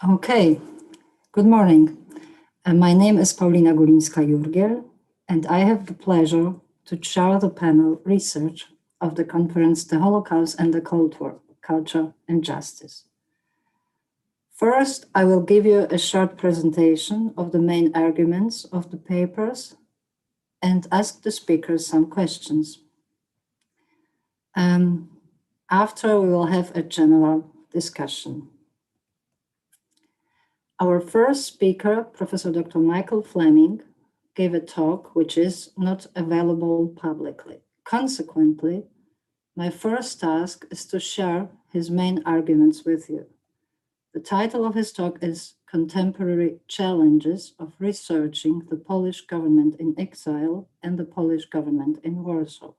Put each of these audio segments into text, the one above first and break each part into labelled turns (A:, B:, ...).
A: Okay, good morning. My name is Paulina Gulińska-Jurgiel, and I have the pleasure to chair the panel research of the conference The Holocaust and the Cold War, Culture and Justice. First, I will give you a short presentation of the main arguments of the papers and ask the speakers some questions. After, we will have a general discussion. Our first speaker, Professor Dr. Michael Fleming, gave a talk which is not available publicly. Consequently, my first task is to share his main arguments with you. The title of his talk is Contemporary Challenges of Researching the Polish Government-in-Exile and the Polish Government in Warsaw.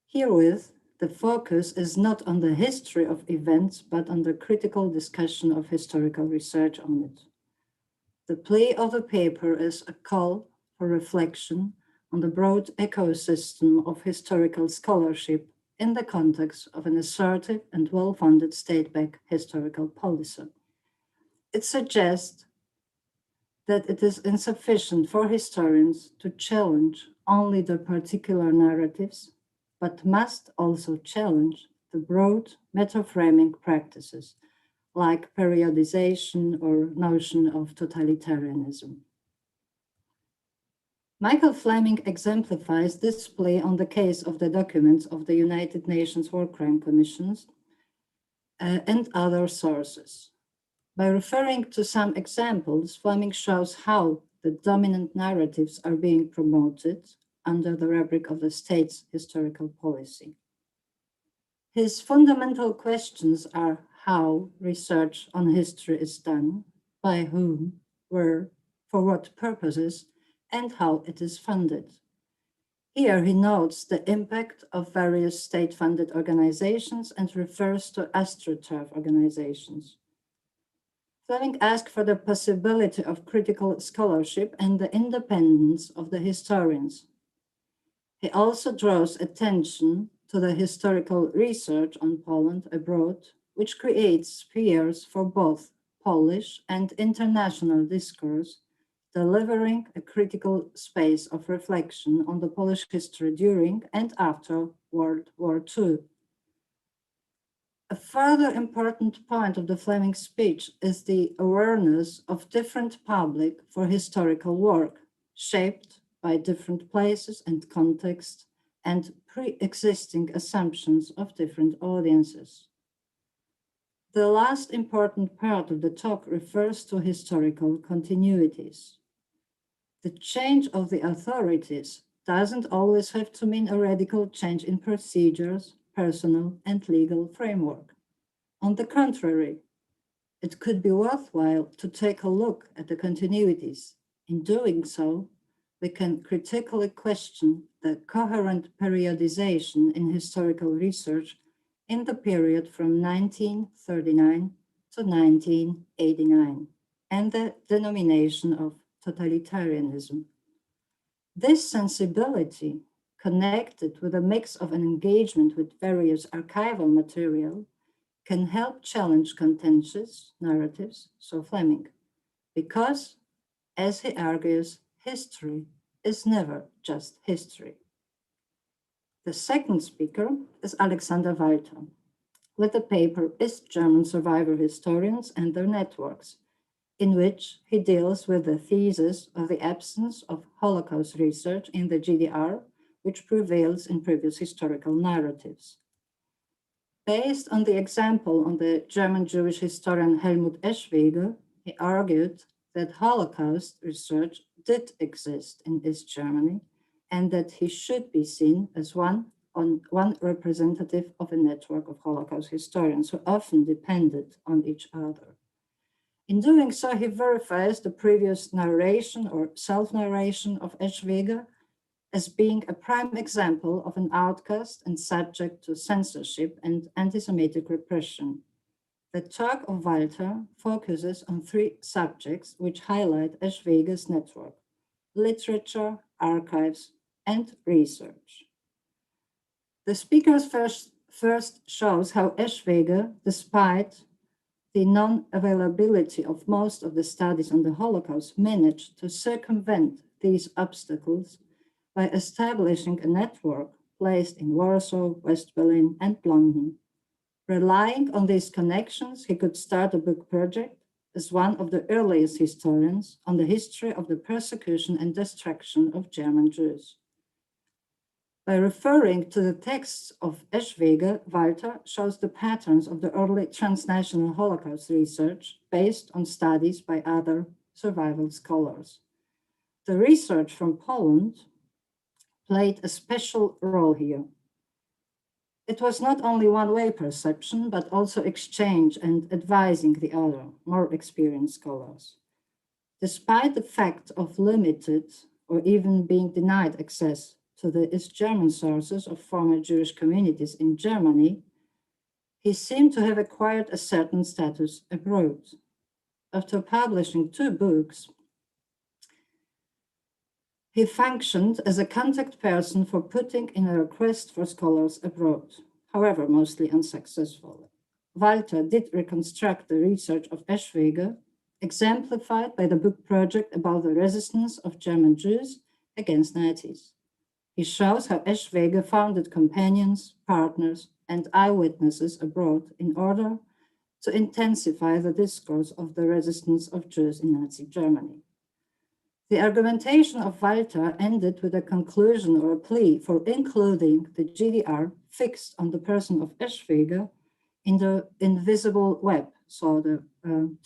A: Herewith, the focus is not on the history of events, but on the critical discussion of historical research on it. The plea of the paper is a call for reflection on the broad ecosystem of historical scholarship in the context of an assertive and well-funded state-backed historical policy. It suggests that it is insufficient for historians to challenge only the particular narratives, but must also challenge the broad meta-framing practices like periodization or notion of totalitarianism. Michael Fleming exemplifies this play on the case of the documents of the United Nations War Crime Commissions and other sources. By referring to some examples, Fleming shows how the dominant narratives are being promoted under the rubric of the state's historical policy. His fundamental questions are how research on history is done, by whom, where, for what purposes, and how it is funded. Here he notes the impact of various state-funded organizations and refers to AstroTurf organizations. Fleming asked for the possibility of critical scholarship and the independence of the historians. He also draws attention to the historical research on Poland abroad, which creates spheres for both Polish and international discourse, delivering a critical space of reflection on the Polish history during and after World War II. A further important point of the Fleming speech is the awareness of different public for historical work, shaped by different places and contexts and pre-existing assumptions of different audiences. The last important part of the talk refers to historical continuities. The change of the authorities doesn't always have to mean a radical change in procedures, personal, and legal framework. On the contrary, it could be worthwhile to take a look at the continuities. In doing so, we can critically question the coherent periodization in historical research in the period from 1939 to 1989 and the denomination of totalitarianism. This sensibility, connected with a mix of an engagement with various archival material, can help challenge contentious narratives, so Fleming, because, as he argues, history is never just history. The second speaker is Alexander Walther, with the paper East German Survivor Historians and Their Networks, in which he deals with the thesis of the absence of Holocaust research in the GDR, which prevails in previous historical narratives. Based on the example on the German Jewish historian Helmut Eschwege, he argued that Holocaust research did exist in East Germany and that he should be seen as one representative of a network of Holocaust historians who often depended on each other. In doing so, he verifies the previous narration or self-narration of Eschwege as being a prime example of an outcast and subject to censorship and anti-Semitic repression. The talk of Walther focuses on three subjects which highlight Eschwege's network: literature, archives, and research. The speaker first shows how Eschwege, despite the non-availability of most of the studies on the Holocaust managed to circumvent these obstacles by establishing a network placed in Warsaw, West Berlin, and London. Relying on these connections, he could start a book project as one of the earliest historians on the history of the persecution and destruction of German Jews. By referring to the texts of Eschwege, Walther shows the patterns of the early transnational Holocaust research based on studies by other survival scholars. The research from Poland played a special role here. It was not only one-way perception, but also exchange and advising the other, more experienced scholars. Despite the fact of limited or even being denied access to the East German sources of former Jewish communities in Germany, he seemed to have acquired a certain status abroad. After publishing 2 books, he functioned as a contact person for putting in a request for scholars abroad, however, mostly unsuccessfully. Walther did reconstruct the research of Eschwege, exemplified by the book project about the resistance of German Jews against Nazis. He shows how Eschwege founded companions, partners, and eyewitnesses abroad in order to intensify the discourse of the resistance of Jews in Nazi Germany. The argumentation of Walther ended with a conclusion or a plea for including the GDR fixed on the person of Eschwege in the invisible web, so the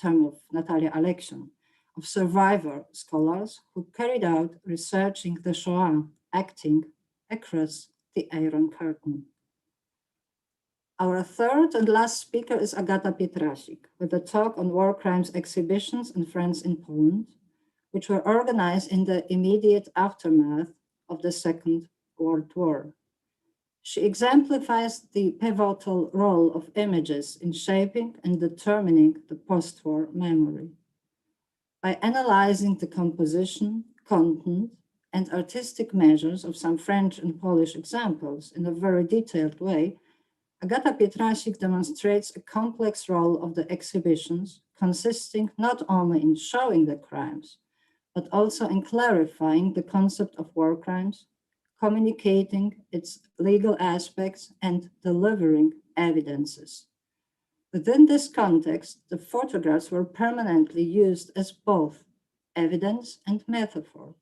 A: term of Natalia Alexian, of survivor scholars who carried out researching the Shoah, acting across the Iron Curtain. Our third and last speaker is Agata Pietrasik, with a talk on war crimes exhibitions and friends in Poland, which were organized in the immediate aftermath of the Second World War. She exemplifies the pivotal role of images in shaping and determining the post-war memory. By analyzing the composition, content, and artistic measures of some French and Polish examples in a very detailed way, Agata Pietrasik demonstrates a complex role of the exhibitions, consisting not only in showing the crimes, but also in clarifying the concept of war crimes, communicating its legal aspects, and delivering evidences. Within this context, the photographs were permanently used as both evidence and metaphor.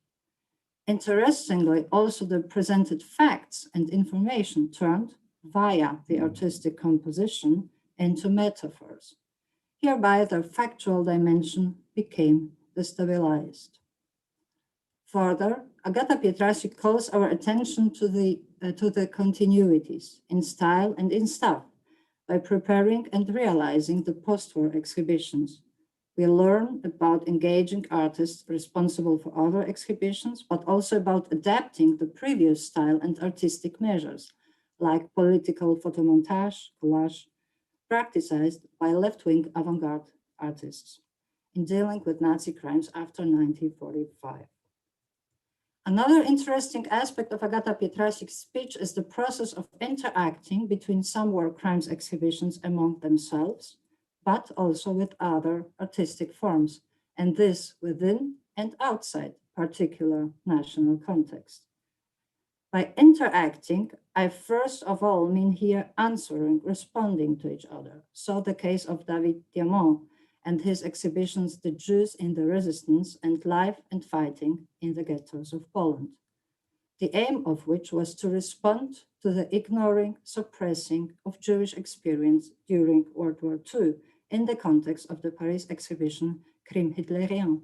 A: Interestingly, also the presented facts and information turned, via the artistic composition, into metaphors. Hereby, their factual dimension became destabilized. Further, Agata Pietrasik calls our attention to the continuities in style and in stuff by preparing and realizing the post-war exhibitions. We learn about engaging artists responsible for other exhibitions, but also about adapting the previous style and artistic measures, like political photomontage, collage, practiced by left-wing avant-garde artists in dealing with Nazi crimes after 1945. Another interesting aspect of Agata Pietrasik's speech is the process of interacting between some war crimes exhibitions among themselves, but also with other artistic forms, and this within and outside particular national context. By interacting, I first of all mean here answering, responding to each other. So the case of David Diamant and his exhibitions, The Jews in the Resistance and Life and Fighting in the Ghettos of Poland, the aim of which was to respond to the ignoring, suppressing of Jewish experience during World War II in the context of the Paris exhibition Crime Hitlérien.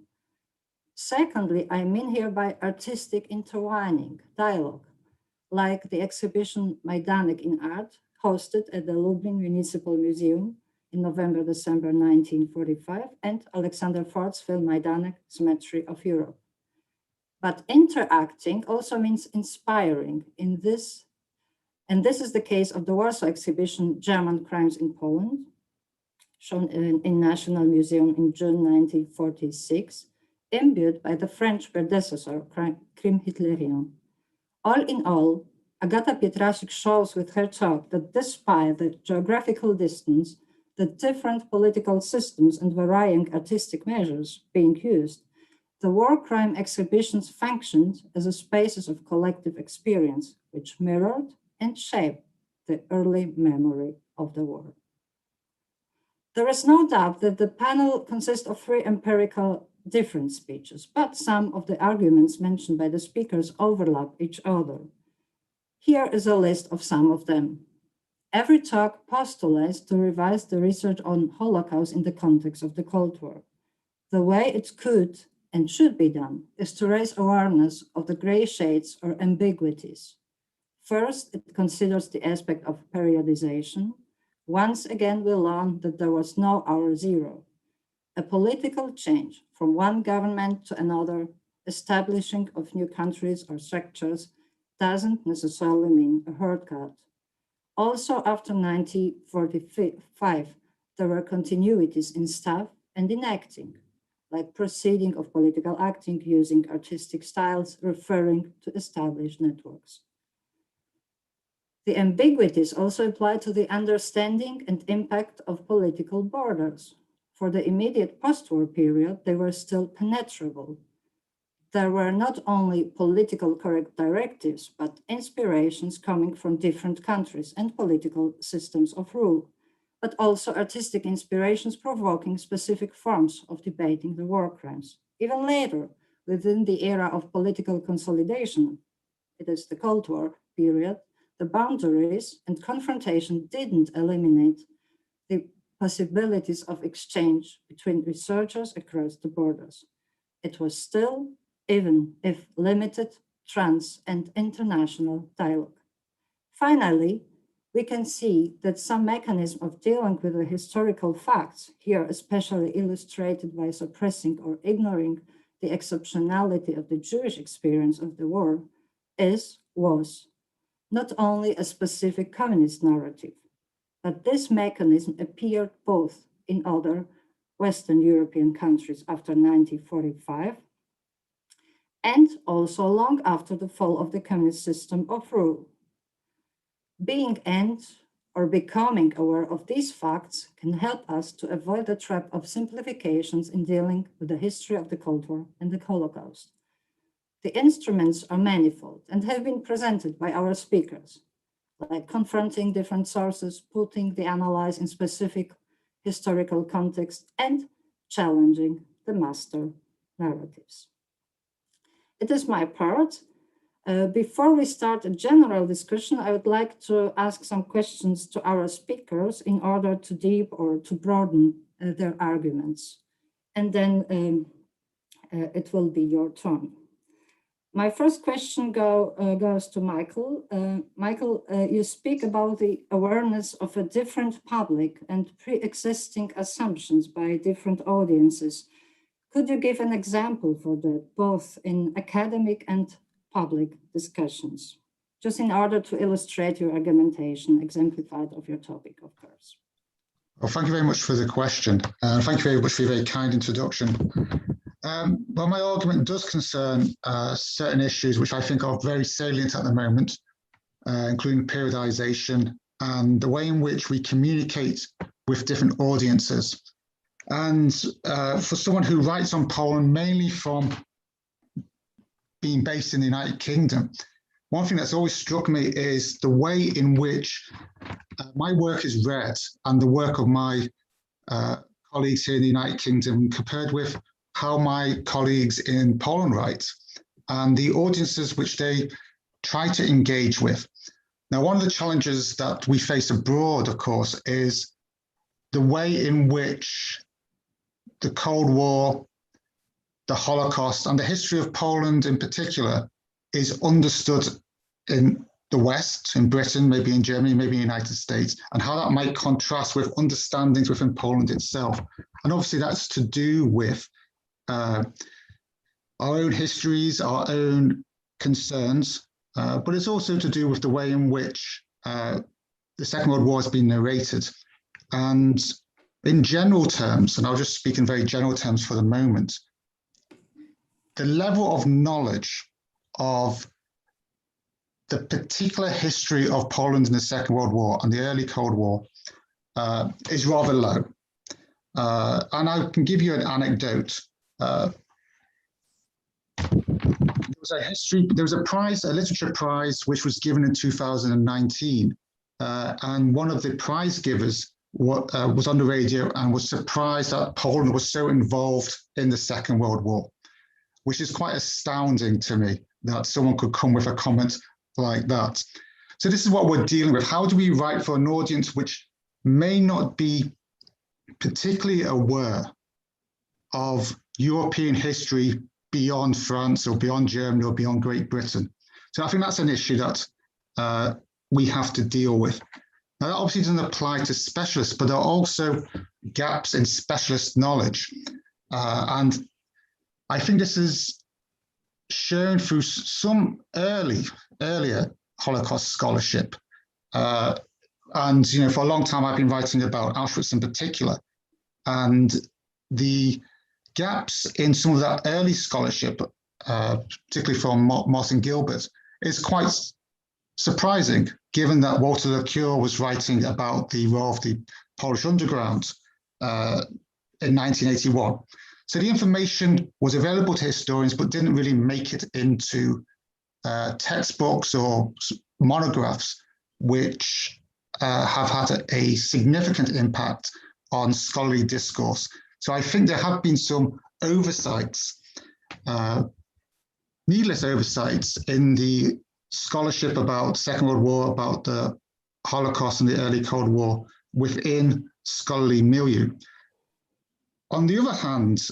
A: Secondly, I mean here by artistic intertwining, dialogue, like the exhibition Majdanek in Art, hosted at the Lublin Municipal Museum in November-December 1945, and Alexander Ford's film Majdanek, Symmetry of Europe. But interacting also means inspiring in this, and this is the case of the Warsaw exhibition German Crimes in Poland, shown in National Museum in June 1946, imbued by the French predecessor, Crime Hitlérien. All in all, Agata Pietrasik shows with her talk that despite the geographical distance, the different political systems and varying artistic measures being used, the war crime exhibitions functioned as a spaces of collective experience, which mirrored and shaped the early memory of the war. There is no doubt that the panel consists of three empirical different speeches, but some of the arguments mentioned by the speakers overlap each other. Here is a list of some of them. Every talk postulates to revise the research on Holocaust in the context of the Cold War. The way it could and should be done is to raise awareness of the gray shades or ambiguities. First, it considers the aspect of periodization. Once again, we learn that there was no hour zero. A political change from one government to another, establishing of new countries or structures, doesn't necessarily mean a hard cut. Also, after 1945, there were continuities in staff and in acting, like proceeding of political acting using artistic styles referring to established networks. The ambiguities also apply to the understanding and impact of political borders. For the immediate post-war period, they were still penetrable. There were not only political correct directives, but inspirations coming from different countries and political systems of rule, but also artistic inspirations provoking specific forms of debating the war crimes. Even later, within the era of political consolidation, it is the Cold War period, the boundaries and confrontation didn't eliminate the possibilities of exchange between researchers across the borders. It was still, even if limited, trans and international dialogue. Finally, we can see that some mechanism of dealing with the historical facts, here especially illustrated by suppressing or ignoring the exceptionality of the Jewish experience of the war, was not only a specific communist narrative, but this mechanism appeared both in other Western European countries after 1945 and also long after the fall of the communist system of rule. Being or becoming aware of these facts can help us to avoid the trap of simplifications in dealing with the history of the Cold War and the Holocaust. The instruments are manifold and have been presented by our speakers, like confronting different sources, putting the analysis in specific historical context, and challenging the master narratives. It is my part. Before we start a general discussion, I would like to ask some questions to our speakers in order to deep or to broaden their arguments. And then it will be your turn. My first question goes to Michael. Michael, you speak about the awareness of a different public and pre-existing assumptions by different audiences. Could you give an example for that, both in academic and public discussions, just in order to illustrate your argumentation, exemplified of your topic, of course?
B: Well, thank you very much for the question. Thank you very much for your very kind introduction. Well, my argument does concern certain issues which I think are very salient at the moment, including periodization and the way in which we communicate with different audiences. And for someone who writes on Poland mainly from being based in the United Kingdom, one thing that's always struck me is the way in which my work is read and the work of my colleagues here in the United Kingdom compared with how my colleagues in Poland write and the audiences which they try to engage with. Now, one of the challenges that we face abroad, of course, is the way in which the Cold War, the Holocaust, and the history of Poland in particular is understood in the West, in Britain, maybe in Germany, maybe in the United States, and how that might contrast with understandings within Poland itself. And obviously that's to do with our own histories, our own concerns, but it's also to do with the way in which the Second World War has been narrated. And in general terms, and I'll just speak in very general terms for the moment, the level of knowledge of the particular history of Poland in the Second World War and the early Cold War is rather low. And I can give you an anecdote. There was a prize, a literature prize, which was given in 2019. And one of the prize givers was on the radio and was surprised that Poland was so involved in the Second World War, which is quite astounding to me that someone could come with a comment like that. So this is what we're dealing with. How do we write for an audience which may not be particularly aware of European history beyond France or beyond Germany or beyond Great Britain? So I think that's an issue that we have to deal with. Now, that obviously doesn't apply to specialists, but there are also gaps in specialist knowledge. And I think this is shown through some earlier Holocaust scholarship. And for a long time, I've been writing about Auschwitz in particular. And the gaps in some of that early scholarship, particularly from Martin Gilbert, is quite surprising, given that Walther was writing about the role of the Polish underground in 1981. So the information was available to historians, but didn't really make it into textbooks or monographs, which have had a significant impact on scholarly discourse. So I think there have been some oversights, needless oversights in the scholarship about Second World War, about the Holocaust and the early Cold War within scholarly milieu. On the other hand,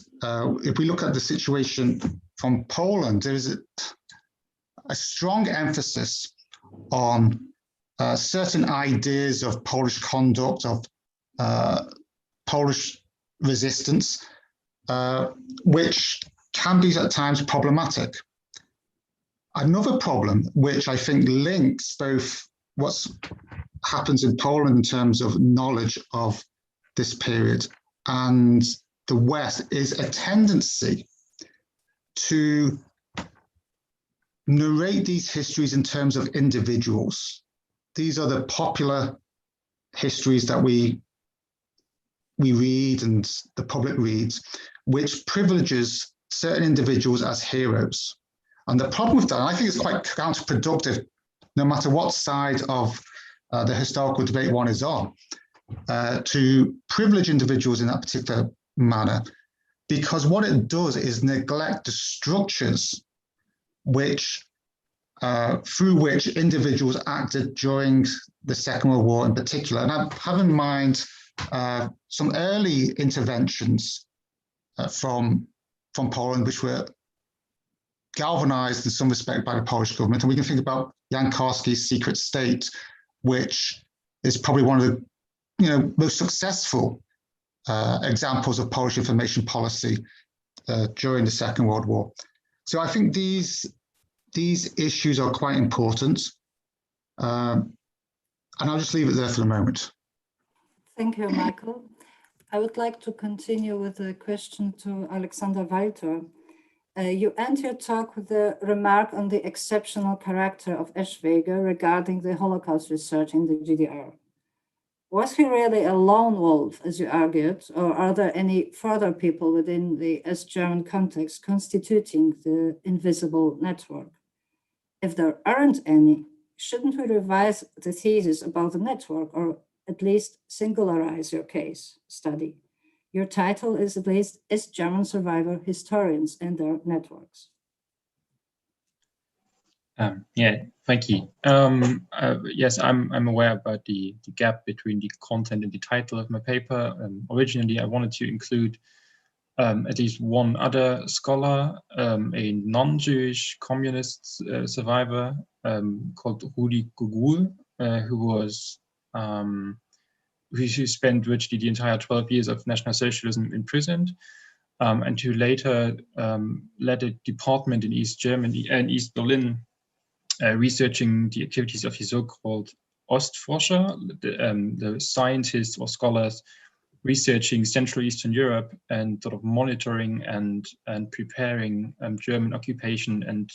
B: if we look at the situation from Poland, there is a strong emphasis on certain ideas of Polish conduct, of Polish resistance, which can be at times problematic. Another problem, which I think links both what happens in Poland in terms of knowledge of this period and the West, is a tendency to narrate these histories in terms of individuals. These are the popular histories that we read and the public reads, which privileges certain individuals as heroes. And the problem with that, I think it's quite counterproductive, no matter what side of the historical debate one is on, to privilege individuals in that particular manner, because what it does is neglect the structures which through which individuals acted during the Second World War in particular. And I have in mind some early interventions from Poland, which were galvanized in some respect by the Polish government. And we can think about Jan Karski's Secret State, which is probably one of the most successful examples of Polish information policy during the Second World War. So I think these issues are quite important. And I'll just leave it there for the moment.
A: Thank you, Michael. I would like to continue with a question to Alexander Walther. You end your talk with a remark on the exceptional character of Eschwege regarding the Holocaust research in the GDR. Was he really a lone wolf, as you argued, or are there any further people within the East German context constituting the invisible network? If there aren't any, shouldn't we revise the thesis about the network, or at least singularize your case study? Your title is at least East German Survivor Historians and Their Networks.
C: Yeah, thank you. Yes, I'm aware about the gap between the content and the title of my paper. Originally, I wanted to include at least one other scholar, a non-Jewish communist survivor called Rudi Gugul, who spent virtually the entire 12 years of National Socialism imprisoned, and who later led a department in East Germany and East Berlin, researching the activities of the so-called Ostforscher, the scientists or scholars researching Central Eastern Europe and sort of monitoring and preparing German occupation. And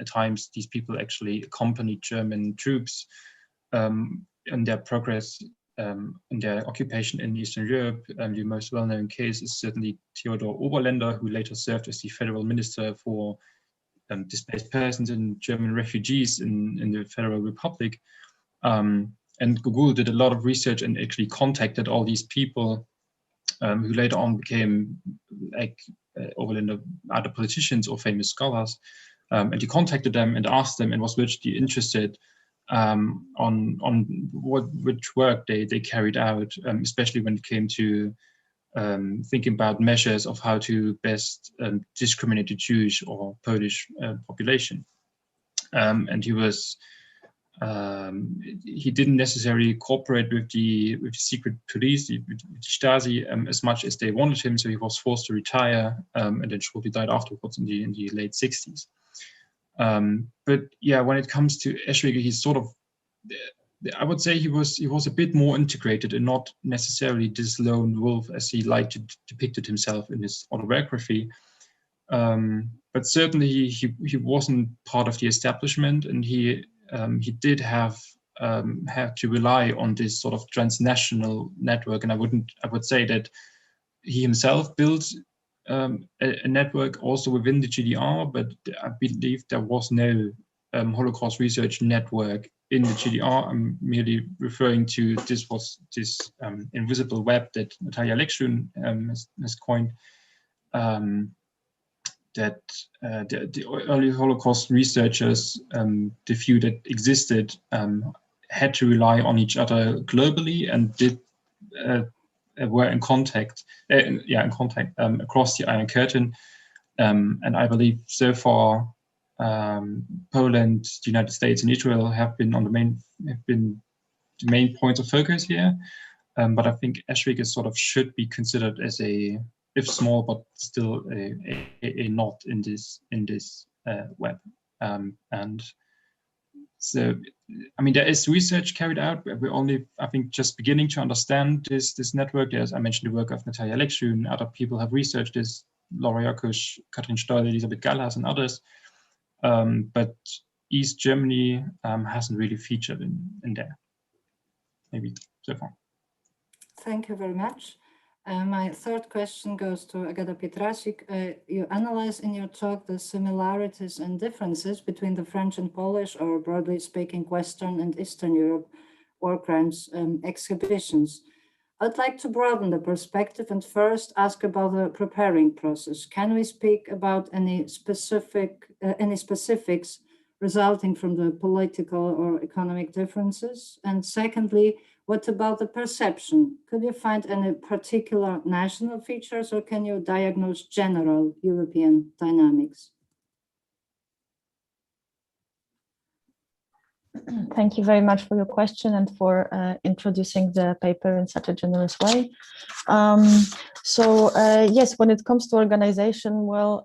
C: at times, these people actually accompanied German troops in their progress in their occupation in Eastern Europe. The most well-known case is certainly Theodor Oberländer, who later served as the federal minister for displaced persons and German refugees in the Federal Republic. And Gugul did a lot of research and actually contacted all these people who later on became, like Oberländer, other politicians or famous scholars. And he contacted them and asked them and was virtually interested on which work they carried out, especially when it came to thinking about measures of how to best discriminate the Jewish or Polish population. And he didn't necessarily cooperate with the secret police, with the Stasi, as much as they wanted him. So he was forced to retire, and then shortly died afterwards in the late 60s. But yeah, when it comes to Eschwege, he's sort of, I would say he was a bit more integrated and not necessarily this lone wolf as he liked to depict it himself in his autobiography. But certainly he wasn't part of the establishment, and he did have to rely on this sort of transnational network. And I would say that he himself built a network also within the GDR, but I believe there was no Holocaust research network in the GDR. I'm merely referring to this invisible web that Natalia Lekshun has coined. That the early Holocaust researchers, the few that existed, had to rely on each other globally and were in contact across the Iron Curtain. And I believe so far, Poland, the United States, and Israel have been the main points of focus here. But I think Eschwege sort of should be considered as a, if small, but still a knot in this web. And so, I mean, there is research carried out. We're only, I think, just beginning to understand this network. As I mentioned, the work of Natalia Lekshun. Other people have researched this, Laura Jakusch, Katrin Stoll, Elisabeth Gallas, and others. But East Germany hasn't really featured in there, maybe so far.
A: Thank you very much. My third question goes to Agata Pietrasik. You analyze in your talk the similarities and differences between the French and Polish, or broadly speaking, Western and Eastern Europe war crimes exhibitions. I'd like to broaden the perspective and first ask about the preparing process. Can we speak about any specifics resulting from the political or economic differences? And secondly, what about the perception? Could you find any particular national features, or can you diagnose general European dynamics?
D: Thank you very much for your question and for introducing the paper in such a generous way. Yes, when it comes to organization, well,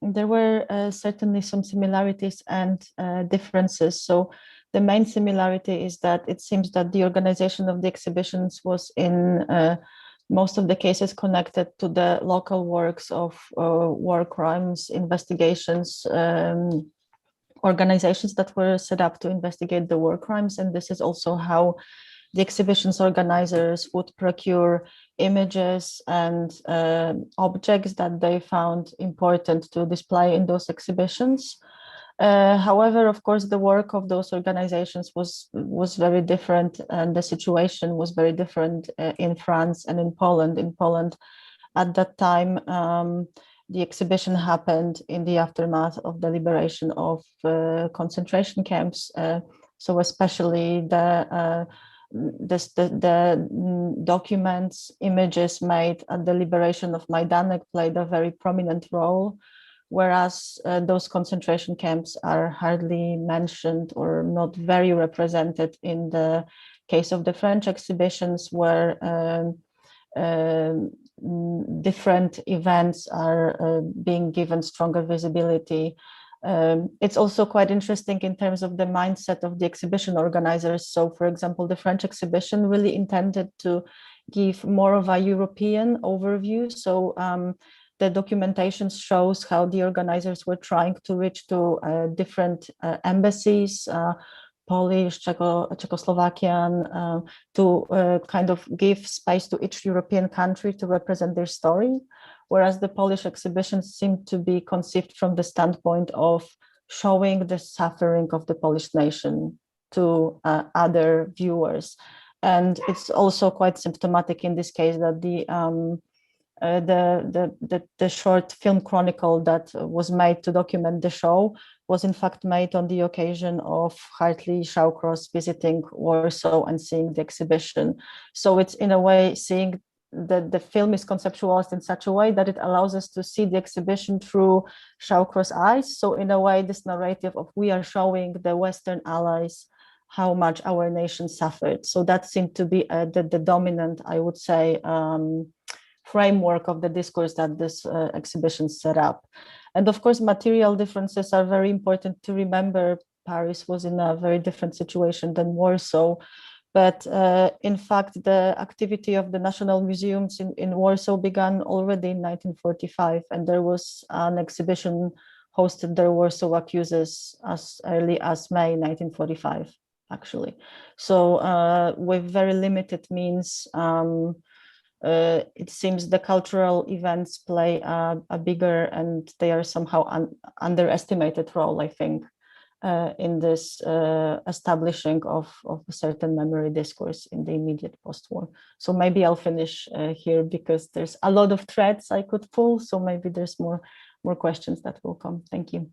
D: there were certainly some similarities and differences. So the main similarity is that it seems that the organization of the exhibitions was in most of the cases connected to the local works of war crimes investigations, organizations that were set up to investigate the war crimes. And this is also how the exhibitions organizers would procure images and objects that they found important to display in those exhibitions. However, of course, the work of those organizations was very different, and the situation was very different in France and in Poland. In Poland, at that time, the exhibition happened in the aftermath of the liberation of concentration camps. So especially the documents, images made at the liberation of Majdanek played a very prominent role, whereas those concentration camps are hardly mentioned or not very represented in the case of the French exhibitions, where different events are being given stronger visibility. It's also quite interesting in terms of the mindset of the exhibition organizers. So, for example, the French exhibition really intended to give more of a European overview. So the documentation shows how the organizers were trying to reach to different embassies, Polish, Czechoslovakian, to kind of give space to each European country to represent their story, whereas the Polish exhibitions seem to be conceived from the standpoint of showing the suffering of the Polish nation to other viewers. And it's also quite symptomatic in this case that the short film chronicle that was made to document the show was in fact made on the occasion of Hartley Shawcross visiting Warsaw and seeing the exhibition. So it's in a way seeing that the film is conceptualized in such a way that it allows us to see the exhibition through Shawcross' eyes. So in a way, this narrative of we are showing the Western allies how much our nation suffered. So that seemed to be the dominant, I would say, framework of the discourse that this exhibition set up. And of course, material differences are very important to remember. Paris was in a very different situation than Warsaw. But in fact, the activity of the national museums in Warsaw began already in 1945, and there was an exhibition hosted there, Warsaw Accuses, as early as May 1945, actually. So with very limited means, it seems the cultural events play a bigger and they are somehow underestimated role, I think, in this establishing of a certain memory discourse in the immediate post-war. So maybe I'll finish here because there's a lot of threads I could pull. So maybe there's more questions that will come. Thank you.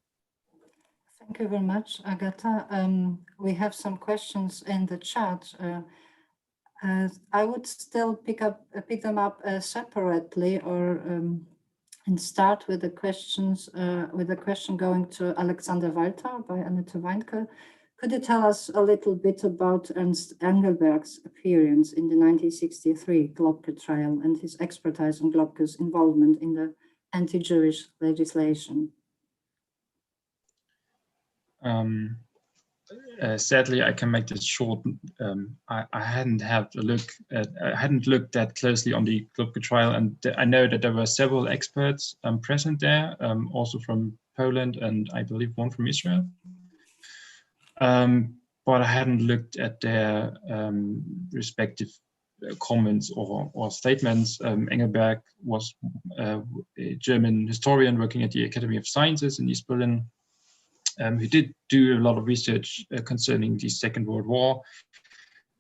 A: Thank you very much, Agata. We have some questions in the chat. I would still pick them up separately, or and start with the questions. With the question going to Alexander Walther by Annette Weinke. Could you tell us a little bit about Ernst Engelberg's appearance in the 1963 Globka trial and his expertise on Globka's involvement in the anti-Jewish legislation?
C: Sadly, I can make this short. I hadn't looked that closely on the Globka trial, and I know that there were several experts present there, also from Poland and I believe one from Israel. But I hadn't looked at their respective comments or statements. Engelberg was a German historian working at the Academy of Sciences in East Berlin. He did do a lot of research concerning the Second World War,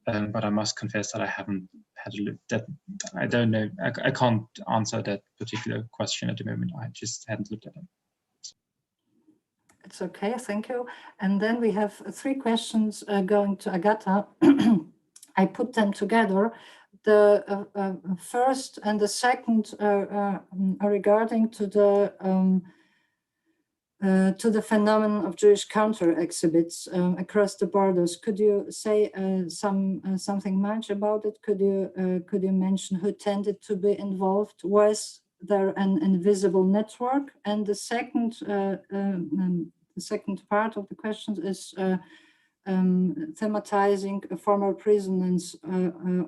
C: but I must confess that I haven't had a look. That I don't know. I can't answer that particular question at the moment. I just hadn't looked at it.
A: It's okay, thank you. And then we have 3 questions going to Agata. I put them together. The first and the second are regarding to the phenomenon of Jewish counter-exhibits across the borders. Could you say something much about it? Could you mention who tended to be involved? Was there an invisible network? And the second part of the question is thematizing former prisons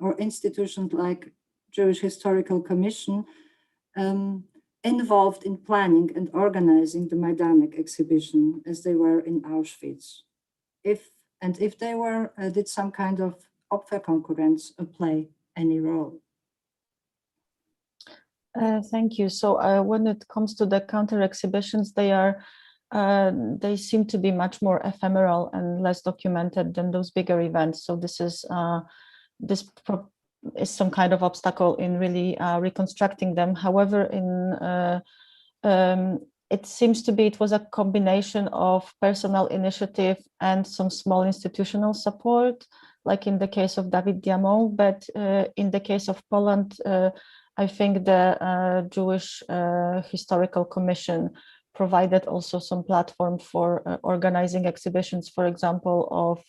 A: or institutions like Jewish Historical Commission involved in planning and organizing the Majdanek exhibition as they were in Auschwitz. If they were, did some kind of Opferkonkurrenz play any role?
D: Thank you. So when it comes to the counter exhibitions, they seem to be much more ephemeral and less documented than those bigger events. So this is some kind of obstacle in really reconstructing them. However, it seems to be it was a combination of personal initiative and some small institutional support, like in the case of David Diamond. But in the case of Poland, I think the Jewish Historical Commission provided also some platform for organizing exhibitions, for example, of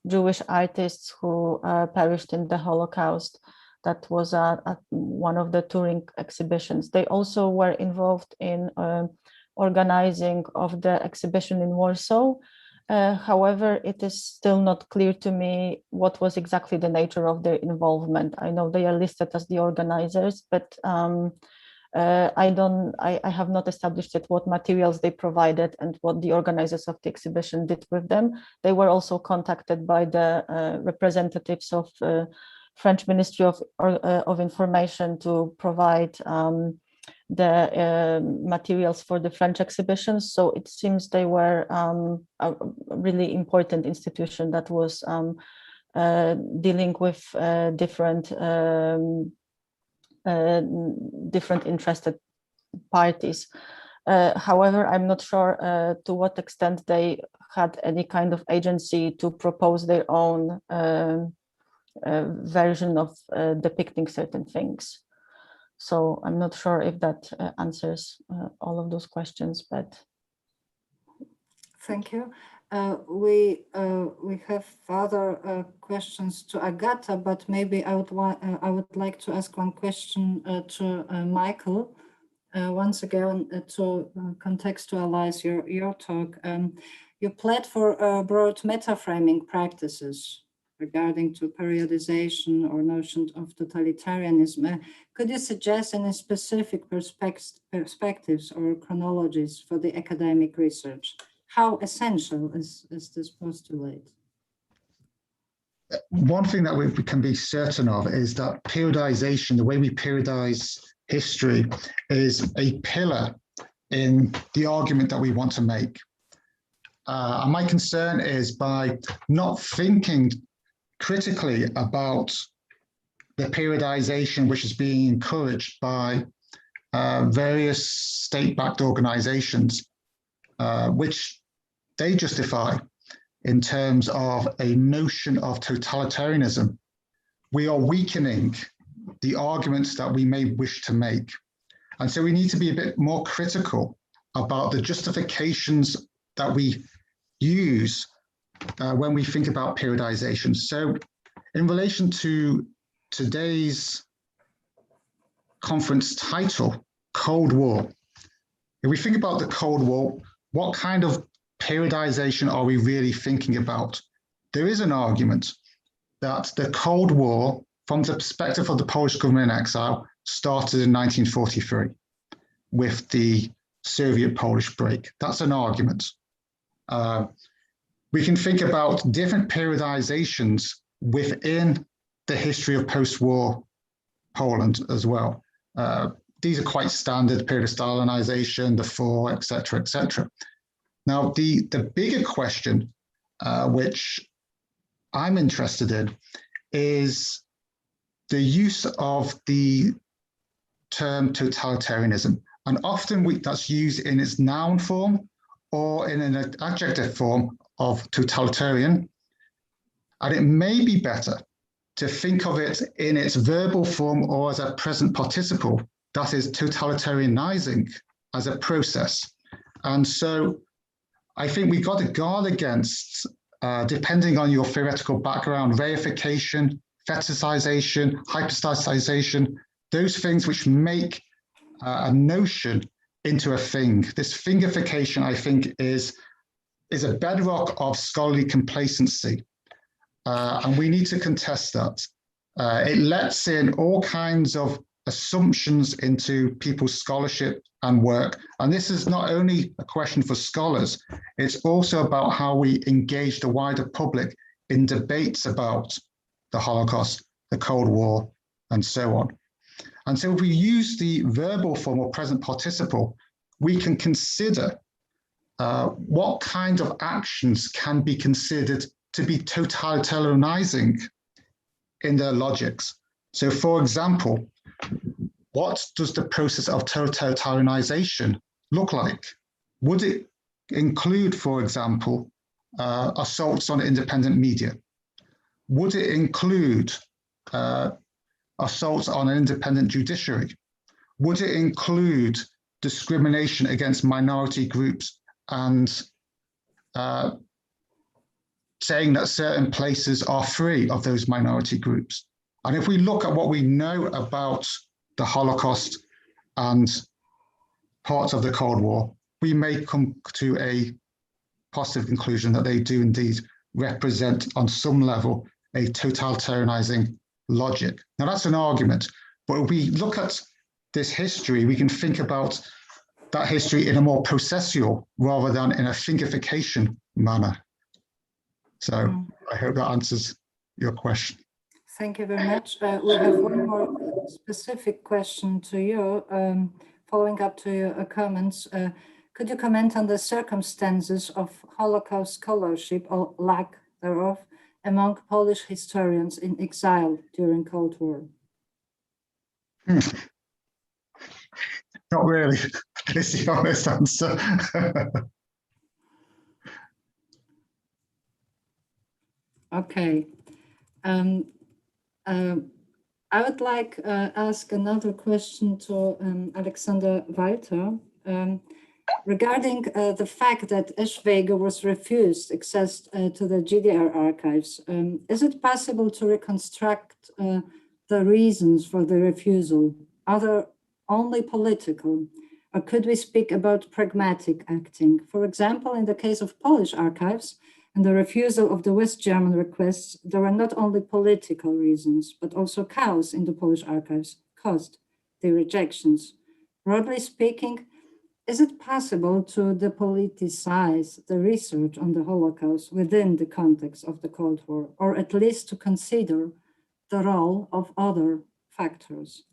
D: Jewish artists who perished in the Holocaust. That was one of the touring exhibitions. They also were involved in organizing of the exhibition in Warsaw. However, it is still not clear to me what was exactly the nature of their involvement. I know they are listed as the organizers, but I have not established yet what materials they provided and what the organizers of the exhibition did with them. They were also contacted by the representatives of French Ministry of Information to provide the materials for the French exhibitions. So it seems they were a really important institution that was dealing with different interested parties. However, I'm not sure to what extent they had any kind of agency to propose their own version of depicting certain things. So I'm not sure if that answers all of those questions, but.
A: Thank you. We have further questions to Agata, but maybe I would like to ask one question to Michael. Once again, to contextualize your talk, you pled for broad meta-framing practices regarding to periodization or notion of totalitarianism. Could you suggest any specific perspectives or chronologies for the academic research? How essential is this postulate?
B: One thing that we can be certain of is that periodization, the way we periodize history, is a pillar in the argument that we want to make. And my concern is by not thinking critically about the periodization which is being encouraged by various state-backed organizations, which they justify in terms of a notion of totalitarianism, we are weakening the arguments that we may wish to make. And so we need to be a bit more critical about the justifications that we use when we think about periodization. So in relation to today's conference title, Cold War, if we think about the Cold War, what kind of periodization are we really thinking about? There is an argument that the Cold War, from the perspective of the Polish government in exile, started in 1943 with the Soviet-Polish break. That's an argument. We can think about different periodizations within the history of post-war Poland as well. These are quite standard: period of Stalinization, the thaw, etc., etc. Now, the bigger question, which I'm interested in, is the use of the term totalitarianism. And often that's used in its noun form or in an adjective form of totalitarian. And it may be better to think of it in its verbal form or as a present participle, that is totalitarianizing as a process. And so I think we've got to guard against, depending on your theoretical background, reification, fetishization, hypostatization, those things which make a notion into a thing. This thingification, I think, is a bedrock of scholarly complacency. And we need to contest that. It lets in all kinds of assumptions into people's scholarship and work. And this is not only a question for scholars, it's also about how we engage the wider public in debates about the Holocaust, the Cold War, and so on. And so if we use the verbal form or present participle, we can consider what kind of actions can be considered to be totalitarianizing in their logics. So for example, what does the process of totalitarianization look like? Would it include, for example, assaults on independent media? Would it include assaults on an independent judiciary? Would it include discrimination against minority groups and saying that certain places are free of those minority groups? And if we look at what we know about the Holocaust and parts of the Cold War, we may come to a positive conclusion that they do indeed represent, on some level, a totalitarianizing logic. Now, that's an argument, but if we look at this history, we can think about that history in a more processual rather than in a thinkification manner. So I hope that answers your question.
A: Thank you very much. We have one more specific question to you, following up to your comments. Could you comment on the circumstances of Holocaust scholarship or lack thereof among Polish historians in exile during Cold War?
B: Not really, is the honest answer.
A: Okay. I would like ask another question to Alexander Walther regarding the fact that Eschwege was refused access to the GDR archives. Is it possible to reconstruct the reasons for the refusal? Are they only political, or could we speak about pragmatic acting? For example, in the case of Polish archives, and the refusal of the West German requests, there were not only political reasons, but also chaos in the Polish archives caused the rejections. Broadly speaking, is it possible to depoliticize the research on the Holocaust within the context of the Cold War, or at least to consider the role of other factors?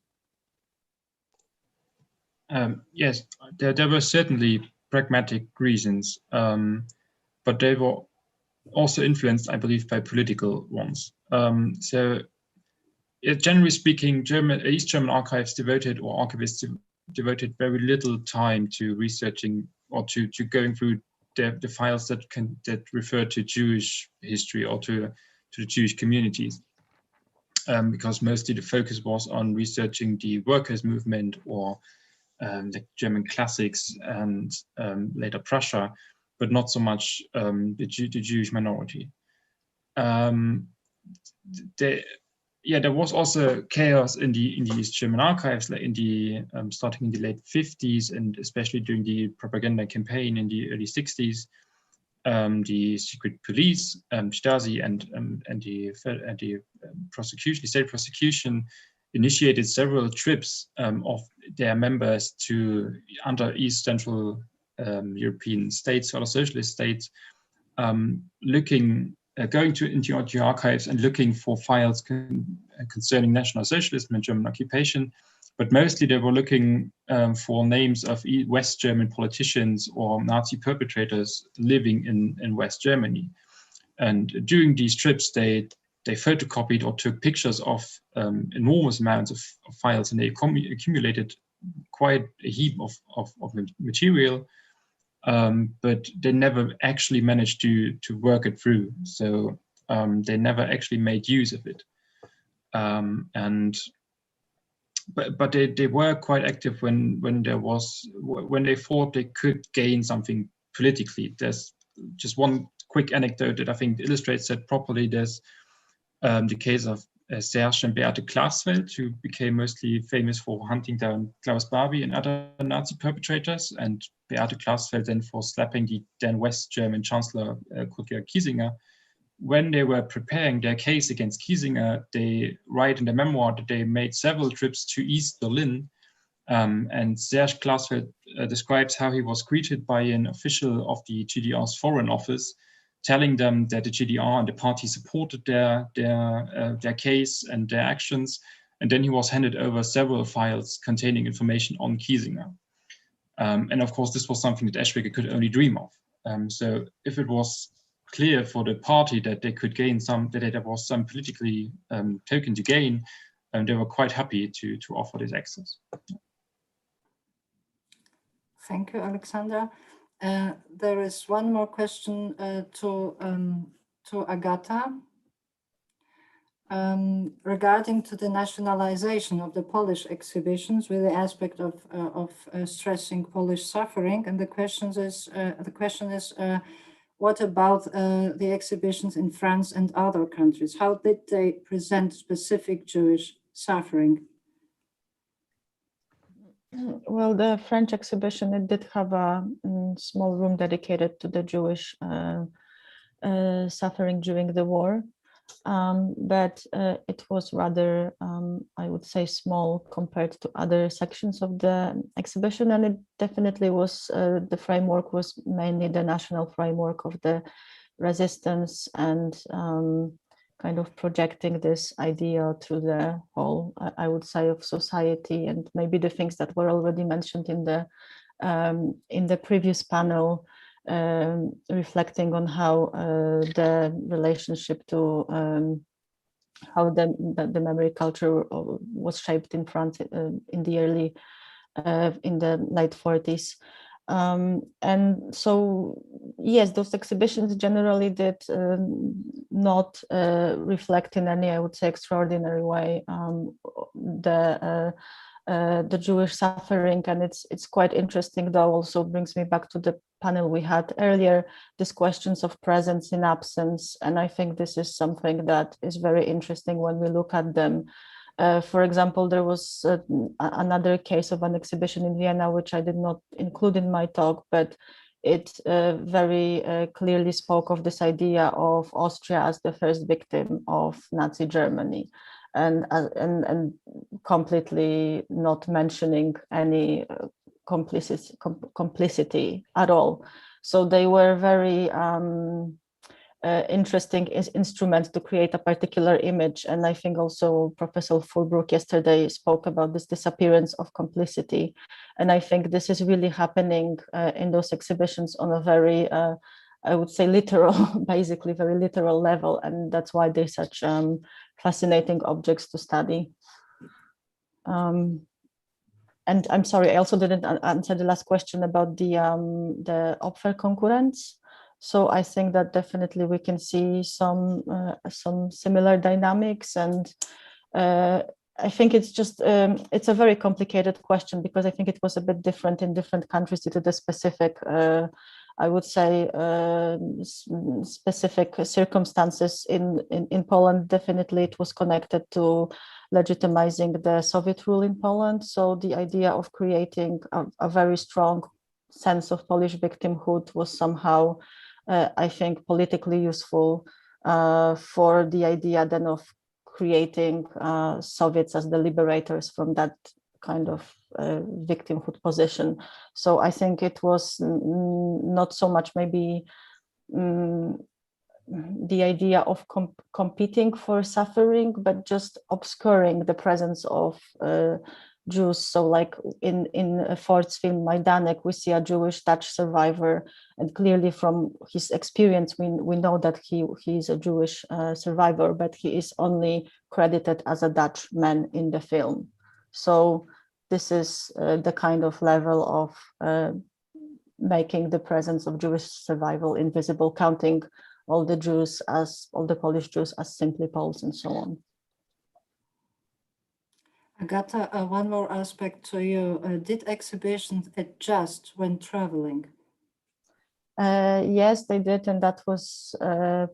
C: Yes, there were certainly pragmatic reasons, but they were also influenced, I believe, by political ones. Generally speaking, East German archives devoted, or archivists devoted very little time to researching or to going through the files that refer to Jewish history or to the Jewish communities, because mostly the focus was on researching the workers' movement or the German classics and later Prussia, but not so much the Jewish minority. There was also chaos in the East German archives, like starting in the late 50s, and especially during the propaganda campaign in the early 60s. The secret police, Stasi, and the prosecution, the state prosecution, initiated several trips of their members to under East Central European states or socialist states, going into the archives and looking for files concerning National Socialism and German occupation, but mostly they were looking for names of West German politicians or Nazi perpetrators living in West Germany. And during these trips, they photocopied or took pictures of enormous amounts of files, and they accumulated quite a heap of material, but they never actually managed to work it through. So they never actually made use of it. But they were quite active when they thought they could gain something politically. There's just one quick anecdote that I think illustrates that properly. There's the case of Serge and Beate Klaasfeld, who became mostly famous for hunting down Klaus Barbie and other Nazi perpetrators, and Beate Klaasfeld then for slapping the then West German Chancellor Kurt-Georg Kiesinger. When they were preparing their case against Kiesinger, they write in the memoir that they made several trips to East Berlin, and Serge Klaasfeld describes how he was greeted by an official of the GDR's Foreign Office, telling them that the GDR and the party supported their case and their actions, and then he was handed over several files containing information on Kiesinger. And of course, this was something that Eschwege could only dream of. So if it was clear for the party that they could gain that there was some politically token to gain, they were quite happy to offer this access.
A: Thank you, Alexander. There is one more question to Agata regarding to the nationalization of the Polish exhibitions with the aspect of stressing Polish suffering. And the question is, what about the exhibitions in France and other countries? How did they present specific Jewish suffering?
D: Well, the French exhibition, it did have a small room dedicated to the Jewish suffering during the war. but it was rather, I would say, small compared to other sections of the exhibition, and it definitely was, the framework was mainly the national framework of the resistance and kind of projecting this idea through the whole, I would say, of society, and maybe the things that were already mentioned in the previous panel, reflecting on how the relationship to how the memory culture was shaped in France in the early, in the late 40s. And so, yes, those exhibitions generally did not reflect in any, I would say, extraordinary way the Jewish suffering. And it's quite interesting, though, also brings me back to the panel we had earlier, these questions of presence in absence. And I think this is something that is very interesting when we look at them. For example, there was another case of an exhibition in Vienna, which I did not include in my talk, but it very clearly spoke of this idea of Austria as the first victim of Nazi Germany, and completely not mentioning any complicity at all. So they were very interesting instrument to create a particular image. And I think also Professor Fulbrook yesterday spoke about this disappearance of complicity. And I think this is really happening in those exhibitions on a very, I would say, literal, basically very literal level. And that's why they're such fascinating objects to study. And I'm sorry, I also didn't answer the last question about the Opferkonkurrenz. So I think that definitely we can see some similar dynamics, and I think it's just it's a very complicated question, because I think it was a bit different in different countries due to the specific, I would say, specific circumstances. In Poland, definitely it was connected to legitimizing the Soviet rule in Poland. So the idea of creating a very strong sense of Polish victimhood was somehow, I think, politically useful for the idea then of creating Soviets as the liberators from that kind of victimhood position. So I think it was not so much maybe the idea of competing for suffering, but just obscuring the presence of Jews. So like in Ford's film Majdanek, we see a Jewish Dutch survivor, and clearly from his experience we know that he is a Jewish survivor, but he is only credited as a Dutch man in the film. So this is the kind of level of making the presence of Jewish survival invisible, counting all the Jews as all the Polish Jews as simply Poles, and so on.
A: Agata, one more aspect to you. Did exhibitions adjust when traveling?
D: Yes, they did, and that was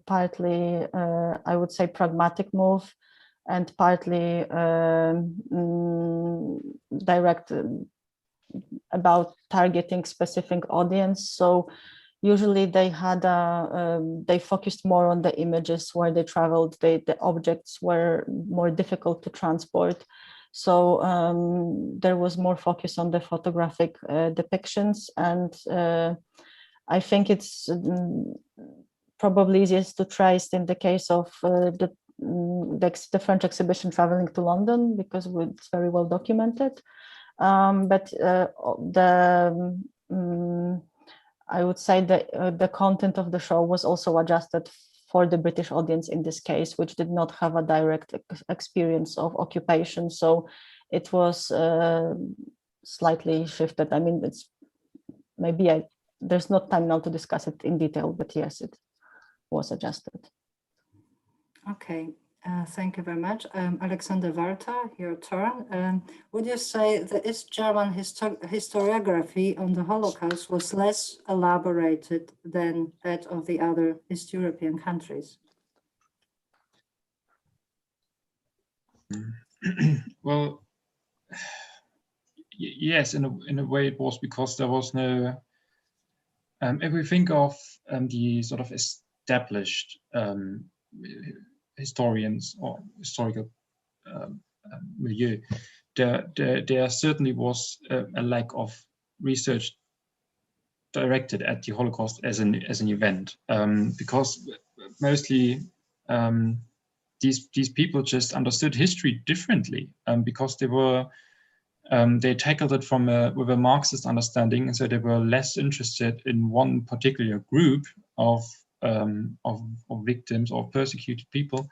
D: partly, I would say, pragmatic move, and partly direct about targeting specific audience. So usually they had they focused more on the images where they traveled. The objects were more difficult to transport. So there was more focus on the photographic depictions, and I think it's probably easiest to trace in the case of the French exhibition traveling to London, because it's very well documented. But I would say that the content of the show was also adjusted for the British audience in this case, which did not have a direct experience of occupation. So it was slightly shifted. I mean, it's maybe there's not time now to discuss it in detail, but yes, it was adjusted.
A: Okay. Thank you very much. Alexander Walther, your turn. Would you say the East German historiography on the Holocaust was less elaborated than that of the other East European countries?
C: Well, yes, in a way it was, because there was no, if we think of the sort of established historians or historical milieu, there certainly was a lack of research directed at the Holocaust as an event, because mostly these people just understood history differently, because they tackled it with a Marxist understanding, and so they were less interested in one particular group of victims or persecuted people,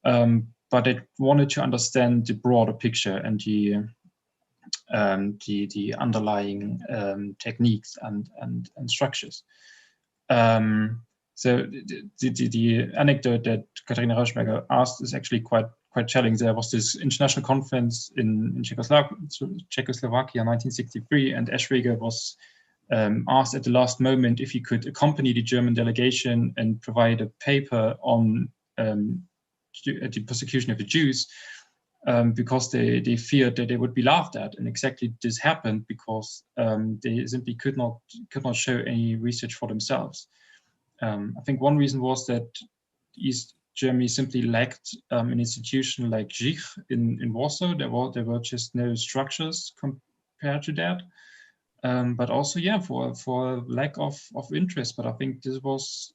C: but they wanted to understand the broader picture and the underlying techniques and structures. So the anecdote that Katharina Rauschberger asked is actually quite challenging. There was this international conference in Czechoslovakia in 1963, and Eschwege was asked at the last moment if he could accompany the German delegation and provide a paper on the persecution of the Jews, because they feared that they would be laughed at. And exactly this happened because they simply could not show any research for themselves. I think one reason was that East Germany simply lacked an institution like JICH in Warsaw. There were just no structures compared to that. But also, yeah, for lack of interest. But I think this was,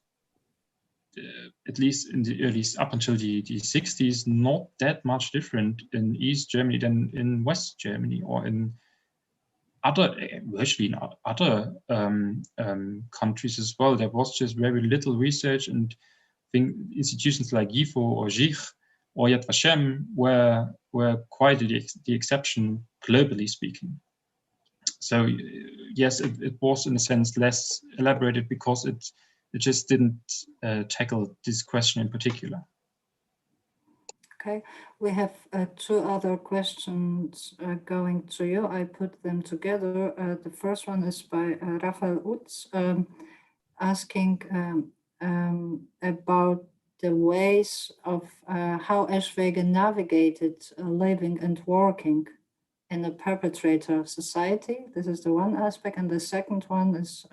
C: at least in the early, up until the 60s, not that much different in East Germany than in West Germany or in virtually in other countries as well. There was just very little research, and I think institutions like YIFO or JICH or Yad Vashem were quite the exception, globally speaking. So yes, it was in a sense less elaborated because it just didn't tackle this question in particular.
A: Okay, we have two other questions going to you. I put them together. The first one is by Raphael Utz, asking about the ways of how Eschwege navigated living and working in a perpetrator society. This is the one aspect. And the second one is,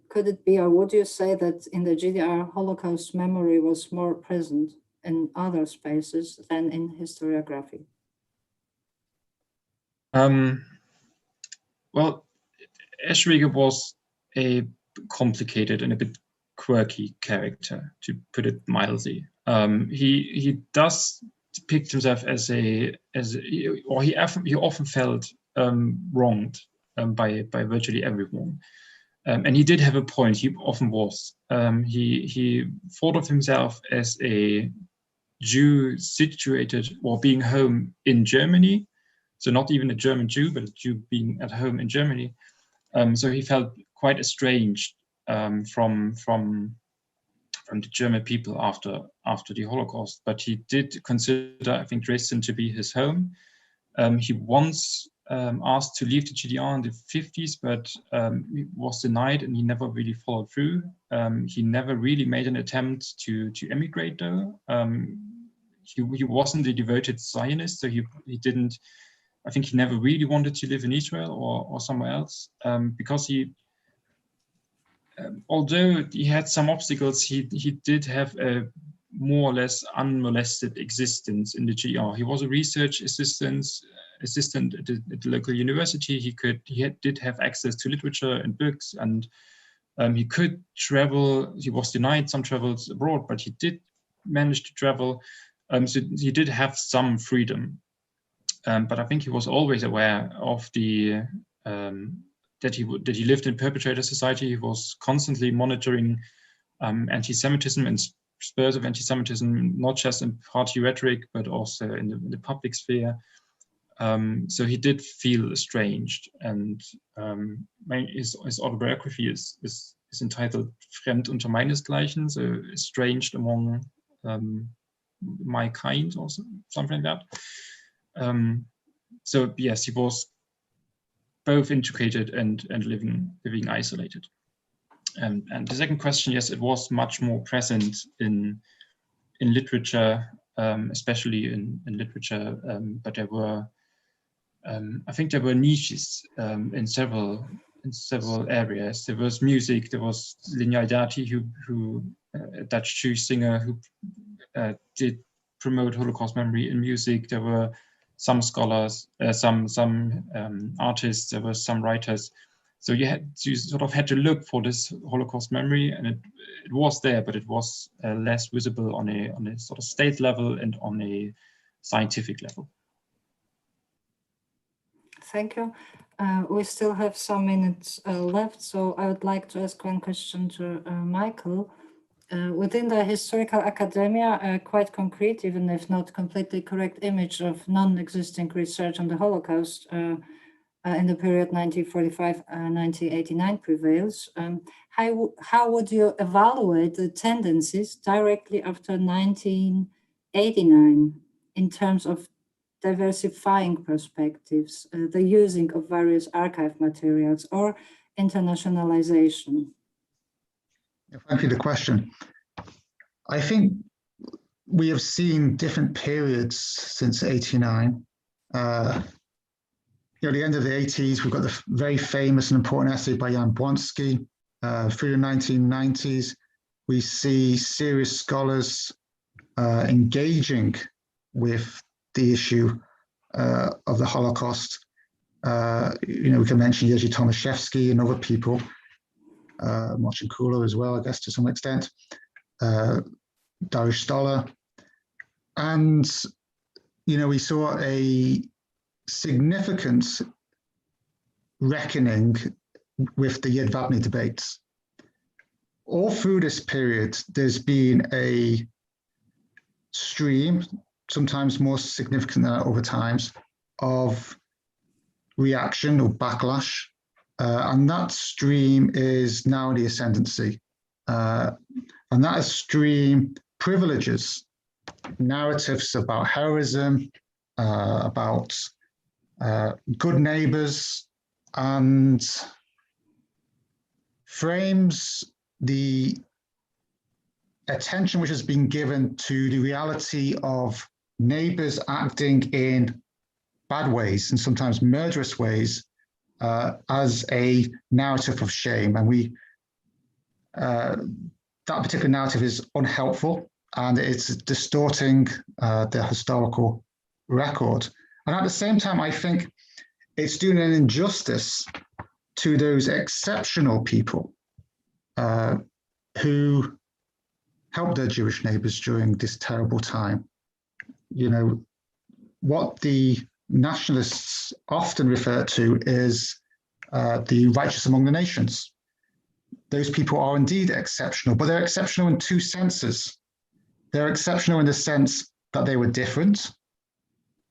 A: could it be, or would you say that in the GDR, Holocaust memory was more present in other spaces than in historiography?
C: Well, Eschwege was a complicated and a bit quirky character, to put it mildly. He does depict himself he often felt wronged by virtually everyone. And he did have a point. He often was. He thought of himself as a Jew situated or being home in Germany. So not even a German Jew, but a Jew being at home in Germany. So he felt quite estranged from the German people after the Holocaust. But he did consider, I think, Dresden to be his home. He once asked to leave the GDR in the 50s, but he was denied, and he never really followed through. He never really made an attempt to emigrate, though. He wasn't a devoted Zionist, so he didn't. I think he never really wanted to live in Israel or somewhere else, because although he had some obstacles, he did have a more or less unmolested existence in the GDR. He was a research assistant at the local university. He did have access to literature and books, and he could travel. He was denied some travels abroad, but he did manage to travel. So he did have some freedom. But I think he was always aware of the that he lived in perpetrator society. He was constantly monitoring anti-Semitism and spurs of anti-Semitism, not just in party rhetoric, but also in the public sphere. So he did feel estranged, and his autobiography is entitled "Fremd unter meinesgleichen," so estranged among my kind, or something like that. So yes, he was both integrated and living isolated. And the second question, yes, it was much more present in literature, especially in literature, but there were, I think there were niches in several several areas. There was music. There was Gulińska-Jurgiel, who a Dutch Jewish singer who did promote Holocaust memory in music. There were some scholars, some artists. There were some writers. So you sort of had to look for this Holocaust memory, and it was there, but it was less visible on a sort of state level and on a scientific level.
A: Thank you. We still have some minutes left, so I would like to ask one question to Michael. Within the historical academia, a quite concrete, even if not completely correct, image of non-existing research on the Holocaust in the period 1945-1989 prevails. How would you evaluate the tendencies directly after 1989 in terms of diversifying perspectives, the using of various archive materials, or internationalization?
B: Thank you for the question. I think we have seen different periods since '89. The end of the '80s, we've got the very famous and important essay by Jan Błąski. Through the 1990s, we see serious scholars engaging with the issue of the Holocaust. We can mention Jerzy Tomaszewski and other people, Marcin Kula as well, I guess, to some extent, Dariusz Stolar. And, we saw a significant reckoning with the Jedwabne debates. All through this period, there's been a stream, sometimes more significant than other times, of reaction or backlash. And that stream is now in the ascendancy. And that stream privileges narratives about heroism, about good neighbors, and frames the attention which has been given to the reality of neighbors acting in bad ways and sometimes murderous ways as a narrative of shame. And that particular narrative is unhelpful, and it's distorting the historical record. And at the same time, I think it's doing an injustice to those exceptional people who helped their Jewish neighbors during this terrible time. What the nationalists often refer to is the righteous among the nations. Those people are indeed exceptional, but they're exceptional in two senses. They're exceptional in the sense that they were different,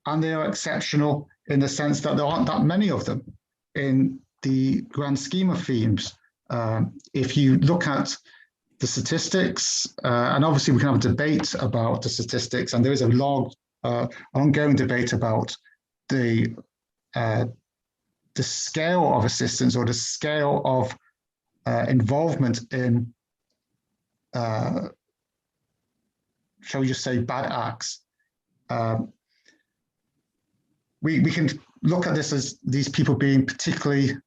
B: and they are exceptional in the sense that there aren't that many of them in the grand scheme of themes. If you look at the statistics, and obviously we can have a debate about the statistics, and there is a long, ongoing debate about the scale of assistance or the scale of involvement in, shall we just say, bad acts. We can look at this as these people being particularly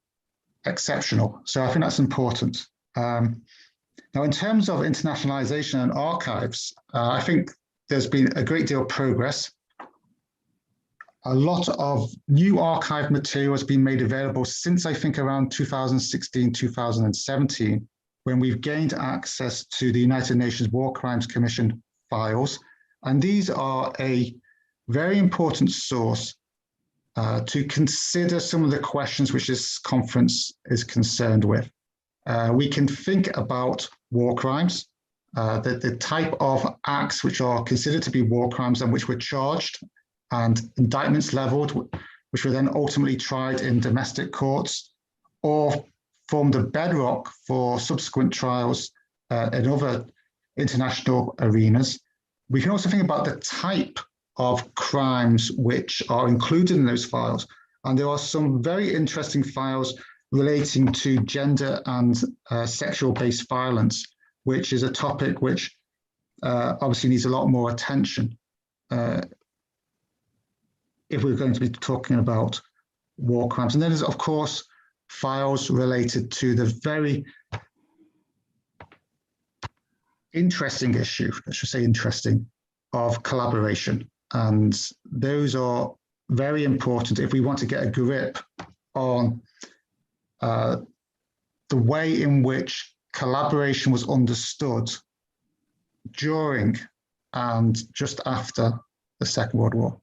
B: exceptional. So I think that's important. Now, in terms of internationalization and archives, I think there's been a great deal of progress. A lot of new archive material has been made available since, I think, around 2016, 2017, when we've gained access to the United Nations War Crimes Commission files. And these are a very important source to consider some of the questions which this conference is concerned with. We can think about war crimes, the type of acts which are considered to be war crimes and which were charged and indictments leveled, which were then ultimately tried in domestic courts or formed the bedrock for subsequent trials in other international arenas. We can also think about the type of crimes which are included in those files. And there are some very interesting files relating to gender and sexual-based violence, which is a topic which obviously needs a lot more attention if we're going to be talking about war crimes. And then there's, of course, files related to the very interesting issue, I should say interesting, of collaboration. And those are very important if we want to get a grip on the way in which collaboration was understood during and just after the Second World War.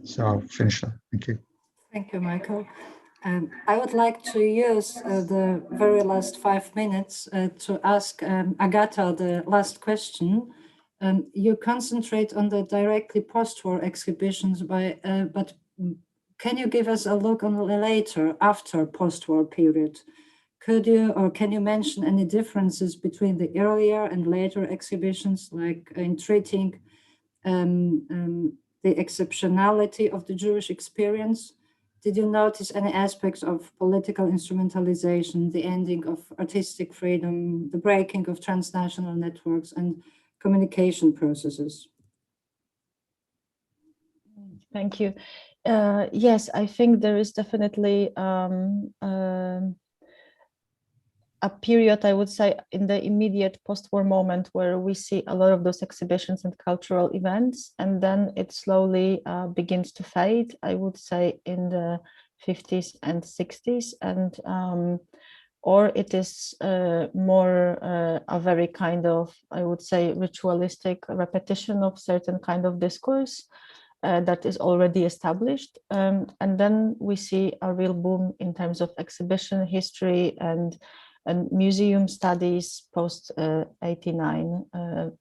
B: So I'll finish there. Thank you.
A: Thank you, Michael. I would like to use the very last 5 minutes to ask Agata the last question. You concentrate on the directly post-war exhibitions, but can you give us a look on the later, after post-war period? Could you or can you mention any differences between the earlier and later exhibitions, like in treating the exceptionality of the Jewish experience? Did you notice any aspects of political instrumentalization, the ending of artistic freedom, the breaking of transnational networks and communication processes?
D: Thank you. Yes, I think there is definitely a period, I would say, in the immediate post-war moment where we see a lot of those exhibitions and cultural events, and then it slowly begins to fade, I would say, in the 50s and 60s, and or it is more a very kind of, I would say, ritualistic repetition of certain kind of discourse that is already established. And then we see a real boom in terms of exhibition history and museum studies post 89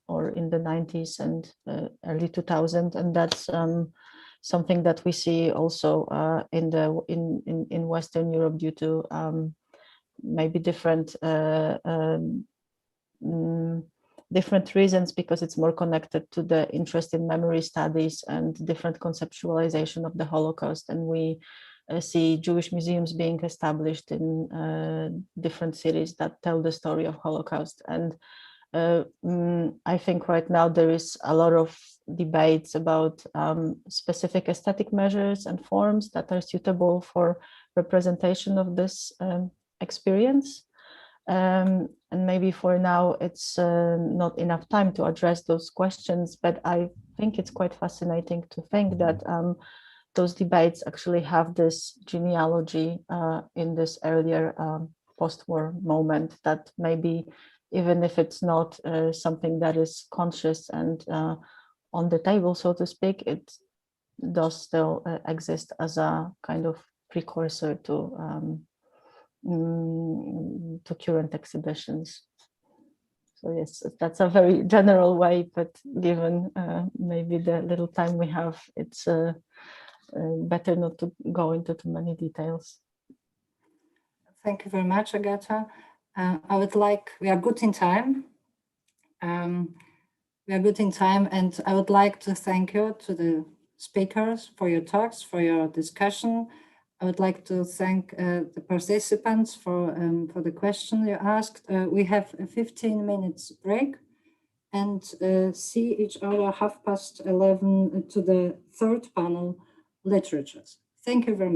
D: or in the 90s and early 2000, and that's something that we see also in Western Europe due to maybe different reasons, because it's more connected to the interest in memory studies and different conceptualization of the Holocaust, and we see Jewish museums being established in different cities that tell the story of Holocaust. And I think right now there is a lot of debates about specific aesthetic measures and forms that are suitable for representation of this experience. And maybe for now it's not enough time to address those questions, but I think it's quite fascinating to think that those debates actually have this genealogy in this earlier post-war moment, that maybe even if it's not something that is conscious and on the table, so to speak, it does still exist as a kind of precursor to current exhibitions. So yes, that's a very general way, but given maybe the little time we have, it's better not to go into too many details.
A: Thank you very much, Agata. I would like, we are good in time. And I would like to thank you to the speakers for your talks, for your discussion. I would like to thank the participants for the question you asked. We have a 15 minutes break and see each other 11:30 to the third panel, Literatures. Thank you very much.